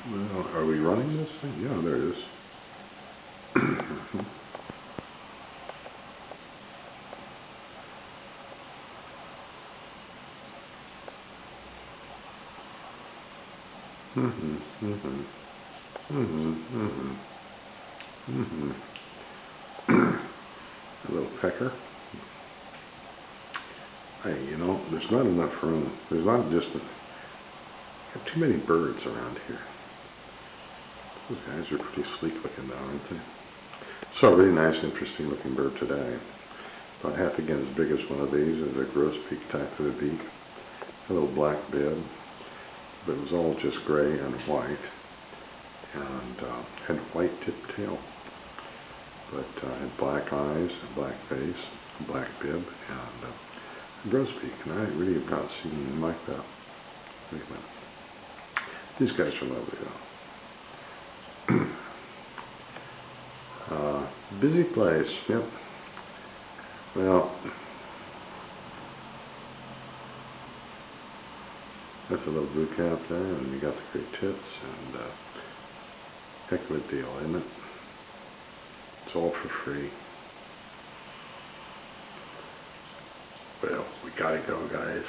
Well, are we running this thing? Yeah, there it is. A little pecker. Hey, you know, there's not enough room. There's not just too many birds around here. Those guys are pretty sleek looking now, aren't they? Saw a really nice, interesting looking bird today. About half again as big as one of these. Is a grosbeak type of a beak. A little black bib. But it was all just gray and white. And had a white tipped tail. But had black eyes, a black face, a black bib, and a grosbeak. And I really have not seen anything like that. Anyway, these guys are lovely though. Busy place, yep. Well, that's a little blue cap there, and you got the great tits, and heck of a deal, isn't it? It's all for free. Well, we gotta go, guys.